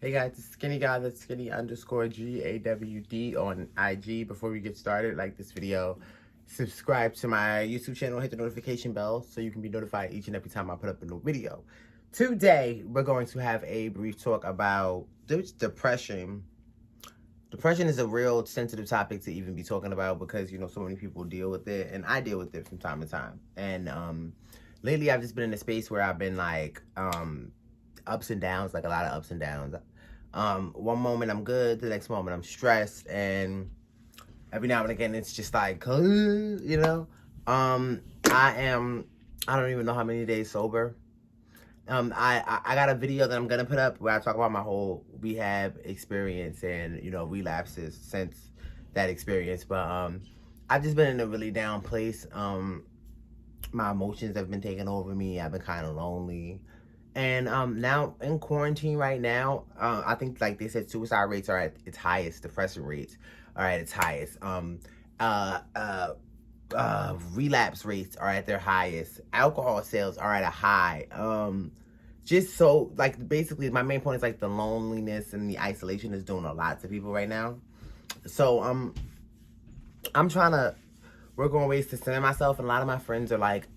Hey guys, it's Skinny Guy, that's Skinny underscore GAWD on IG. Before we get started, like this video, subscribe to my YouTube channel, hit the notification bell so you can be notified each and every time I put up a new video. Today, we're going to have a brief talk about depression. Depression is a real sensitive topic to even be talking about because, you know, so many people deal with it, and I deal with it from time to time. And lately, I've just been in a space where I've been like, ups and downs, like a lot of ups and downs. One moment I'm good, the next moment I'm stressed, and every now and again it's just like, you know. I don't even know how many days sober. I got a video that I'm gonna put up where I talk about my whole rehab experience and, you know, relapses since that experience. But I've just been in a really down place. My emotions have been taking over me. I've been kind of lonely. And now in quarantine right now, I think like they said, suicide rates are at its highest. Depression rates are at its highest. Uh, uh, Relapse rates are at their highest. Alcohol sales are at a high. Just so like basically, my main point is like the loneliness and the isolation is doing a lot to people right now. So I'm trying to work on ways to center myself, and a lot of my friends are like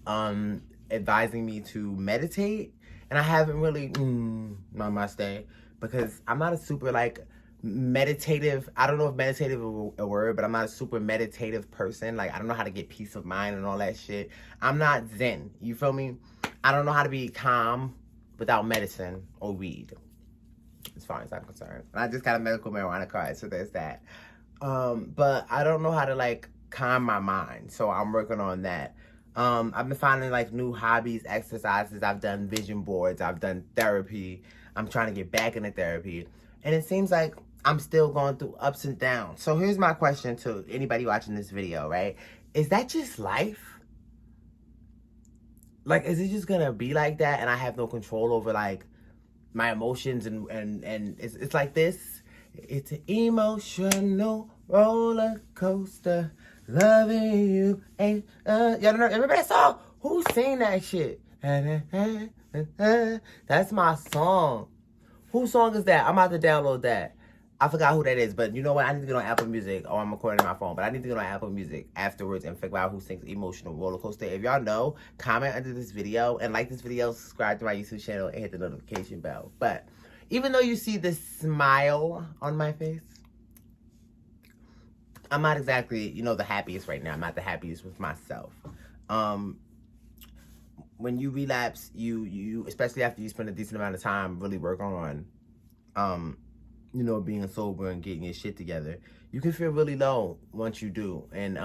advising me to meditate, and I haven't really namaste, because I'm not a super like meditative. I don't know if meditative is a word, but I'm not a super meditative person. Like, I don't know how to get peace of mind and all that shit. I'm not zen, you feel me? I don't know how to be calm without medicine or weed, as far as I'm concerned. And I just got a medical marijuana card, so there's that. But I don't know how to like calm my mind, so I'm working on that. I've been finding like new hobbies, exercises. I've done vision boards. I've done therapy. I'm trying to get back into therapy, and it seems like I'm still going through ups and downs. So here's my question to anybody watching this video, right? Is that just life? Like, is it just gonna be like that, and I have no control over like my emotions, and it's like this? It's an emotional roller coaster. Loving you ain't y'all don't know, remember that song? Who sang that shit? That's my song. Whose song is that? I'm about to download that. I forgot who that is, but you know what? I need to get on Apple Music. Oh, I'm recording on my phone, but I need to get on Apple Music afterwards and figure out who sings Emotional Roller Coaster. If y'all know, comment under this video and like this video, subscribe to my YouTube channel, and hit the notification bell. But even though you see this smile on my face, I'm not exactly, you know, the happiest right now. I'm not the happiest with myself. When you relapse, you especially after you spend a decent amount of time really working on you know, being sober and getting your shit together, you can feel really low once you do. And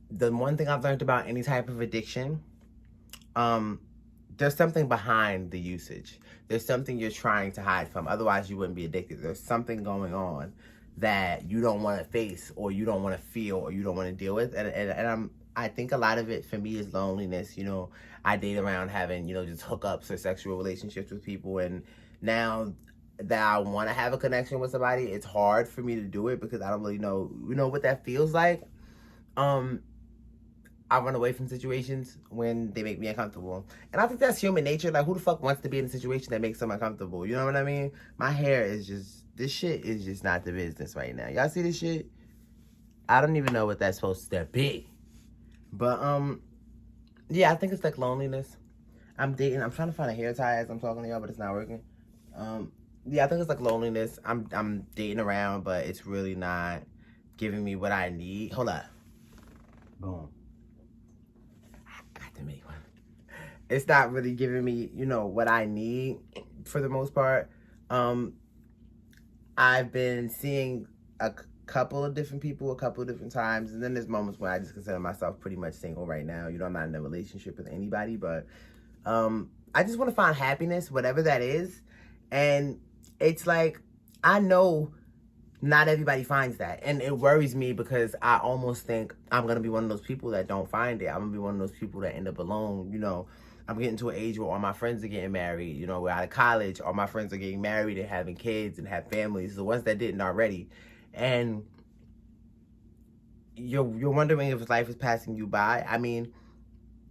the one thing I've learned about any type of addiction, there's something behind the usage. There's something you're trying to hide from. Otherwise, you wouldn't be addicted. There's something going on that you don't want to face, or you don't want to feel, or you don't want to deal with. And I think a lot of it for me is loneliness. You know, I date around having, you know, just hookups or sexual relationships with people, and now that I want to have a connection with somebody, it's hard for me to do it because I don't really know, you know, what that feels like. I run away from situations when they make me uncomfortable. And I think that's human nature. Like, who the fuck wants to be in a situation that makes them uncomfortable? You know what I mean? My hair is just, this shit is just not the business right now. Y'all see this shit? I don't even know what that's supposed to be. But, yeah, I think it's like loneliness. I'm trying to find a hair tie as I'm talking to y'all, but it's not working. Yeah, I think it's like loneliness. I'm dating around, but it's really not giving me what I need. Hold up. Boom. To make one. It's not really giving me, you know, what I need for the most part. I've been seeing a couple of different people a couple of different times, and then there's moments where I just consider myself pretty much single right now. You know, I'm not in a relationship with anybody, but I just want to find happiness, whatever that is. And it's like, I know not everybody finds that, and it worries me because I almost think I'm gonna be one of those people that don't find it. I'm gonna be one of those people that end up alone. You know, I'm getting to an age where all my friends are getting married. You know, we're out of college, all my friends are getting married and having kids and have families, the ones that didn't already. And you're wondering if life is passing you by. I mean,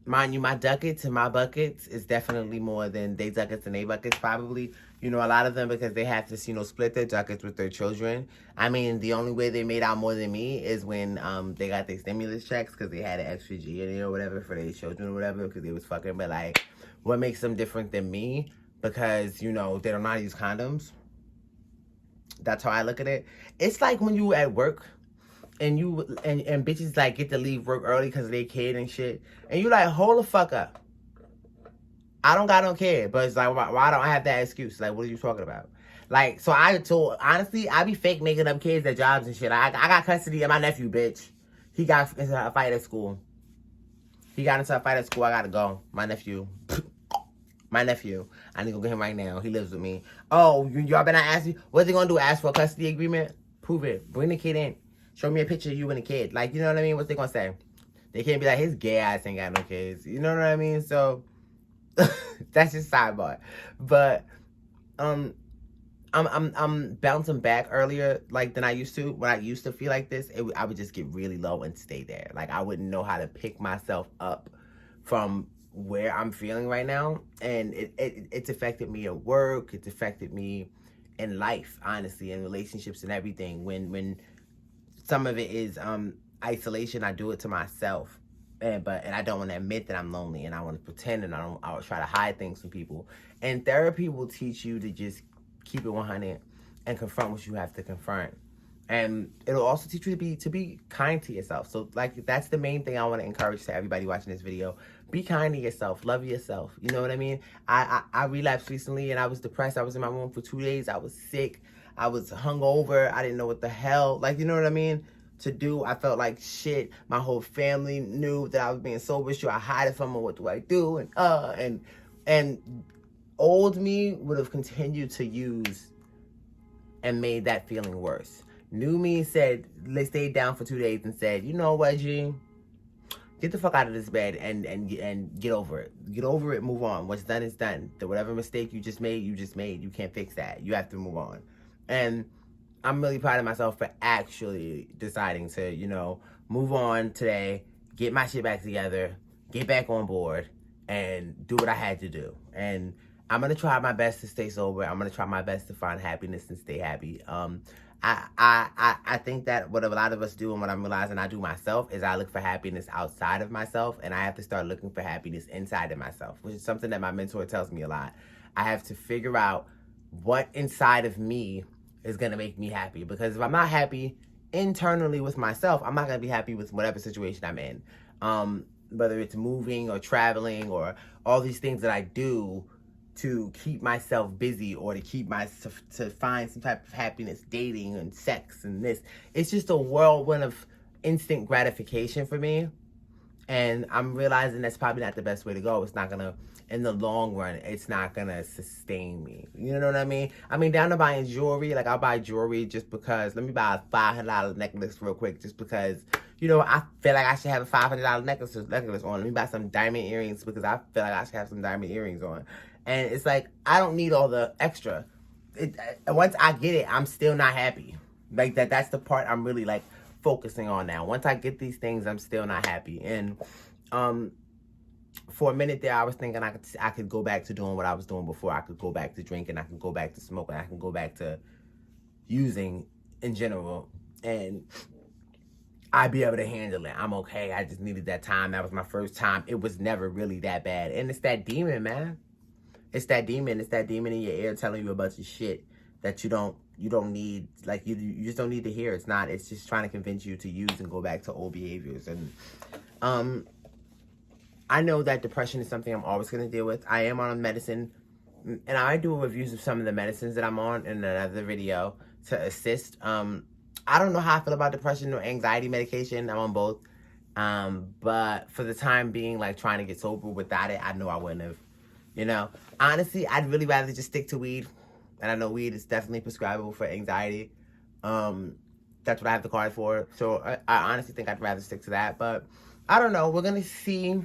mind you, my ducats and my buckets is definitely more than they ducats and they buckets probably. You know, a lot of them, because they have to, you know, split their ducats with their children. I mean, the only way they made out more than me is when they got their stimulus checks because they had an extra G in it or whatever for their children or whatever because they was fucking. But, like, what makes them different than me? Because, you know, they don't know how to use condoms. That's how I look at it. It's like when you at work and you and bitches, like, get to leave work early because of their kid and shit. And you like, hold the fuck up. I don't got no kid, but it's like, why don't I have that excuse? Like, what are you talking about? Like, so honestly, I be fake making up kids at jobs and shit. I got custody of my nephew, bitch. He got into a fight at school. I gotta go. My nephew. My nephew. I need to go get him right now. He lives with me. Oh, y'all better not ask me. What's he gonna do? Ask for a custody agreement? Prove it. Bring the kid in. Show me a picture of you and the kid. Like, you know what I mean? What's they gonna say? They can't be like, his gay ass ain't got no kids. You know what I mean? So, that's just sidebar. But I'm bouncing back earlier like than I used to. When I used to feel like this, I would just get really low and stay there. Like, I wouldn't know how to pick myself up from where I'm feeling right now. And it's affected me at work. It's affected me in life, honestly, in relationships and everything. When some of it is isolation, I do it to myself. And I don't want to admit that I'm lonely, and I want to pretend, and I'll try to hide things from people. And therapy will teach you to just keep it 100 and confront what you have to confront. And it'll also teach you to be kind to yourself. So, like, that's the main thing I want to encourage to everybody watching this video. Be kind to yourself. Love yourself. You know what I mean? I relapsed recently, and I was depressed. I was in my room for 2 days. I was sick. I was hungover. I didn't know what the hell. Like, you know what I mean? To do. I felt like shit. My whole family knew that I was being sober. Should I hide it from them? What do I do? And old me would have continued to use and made that feeling worse. New me said, let's stay down for 2 days and said, you know what, G? Get the fuck out of this bed and get over it. Get over it, move on. What's done is done. Whatever mistake you just made, you just made. You can't fix that. You have to move on. And I'm really proud of myself for actually deciding to, you know, move on today, get my shit back together, get back on board, and do what I had to do. And I'm going to try my best to stay sober. I'm going to try my best to find happiness and stay happy. I think that what a lot of us do, and what I'm realizing I do myself, is I look for happiness outside of myself, and I have to start looking for happiness inside of myself, which is something that my mentor tells me a lot. I have to figure out what inside of me is going to make me happy, because if I'm not happy internally with myself, I'm not going to be happy with whatever situation I'm in. Whether it's moving or traveling or all these things that I do to keep myself busy, or to keep myself, to find some type of happiness, dating and sex and this. It's just a whirlwind of instant gratification for me. And I'm realizing that's probably not the best way to go. It's not going to, in the long run, it's not going to sustain me. You know what I mean? I mean, down to buying jewelry. Like, I'll buy jewelry just because. Let me buy a $500 necklace real quick just because, you know, I feel like I should have a $500 necklace on. Let me buy some diamond earrings because I feel like I should have some diamond earrings on. And it's like, I don't need all the extra. Once I get it, I'm still not happy. Like, that's the part I'm really, like, focusing on now. Once I get these things, I'm still not happy. And for a minute there, I was thinking I could go back to doing what I was doing before. I could go back to drinking. I could go back to smoking. I can go back to using in general. And I'd be able to handle it. I'm okay. I just needed that time. That was my first time. It was never really that bad. And it's that demon, man. It's that demon. It's that demon in your ear telling you a bunch of shit that you don't need. Like, you just don't need to hear. It's just trying to convince you to use and go back to old behaviors. And I know that depression is something I'm always going to deal with. I am on medicine, and I do reviews of some of the medicines that I'm on in another video to assist. I don't know how I feel about depression or anxiety medication. I'm on both. But for the time being, like, trying to get sober without it, I know I wouldn't have. You know, honestly, I'd really rather just stick to weed. And I know weed is definitely prescribable for anxiety. That's what I have the card for. So I honestly think I'd rather stick to that. But I don't know. We're going to see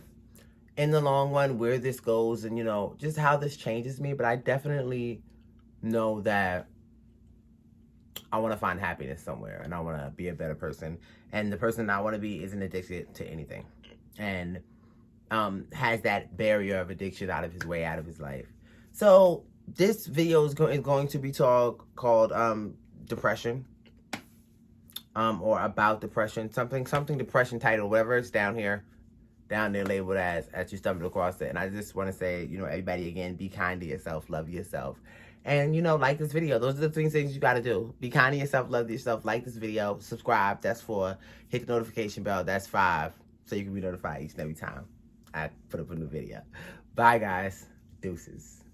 in the long run where this goes and, you know, just how this changes me. But I definitely know that I want to find happiness somewhere. And I want to be a better person. And the person I want to be isn't addicted to anything. And has that barrier of addiction out of his life. So this video is going to be called depression, or about depression, something depression title, whatever it's down there labeled as you stumbled across it. And I just want to say, you know, everybody, again, be kind to yourself, love yourself, and, you know, like this video. Those are the 3 things you got to do. Be kind to yourself, love yourself, like this video, subscribe, that's 4, hit the notification bell, that's 5, so you can be notified each and every time I put up a new video. Bye, guys. Deuces.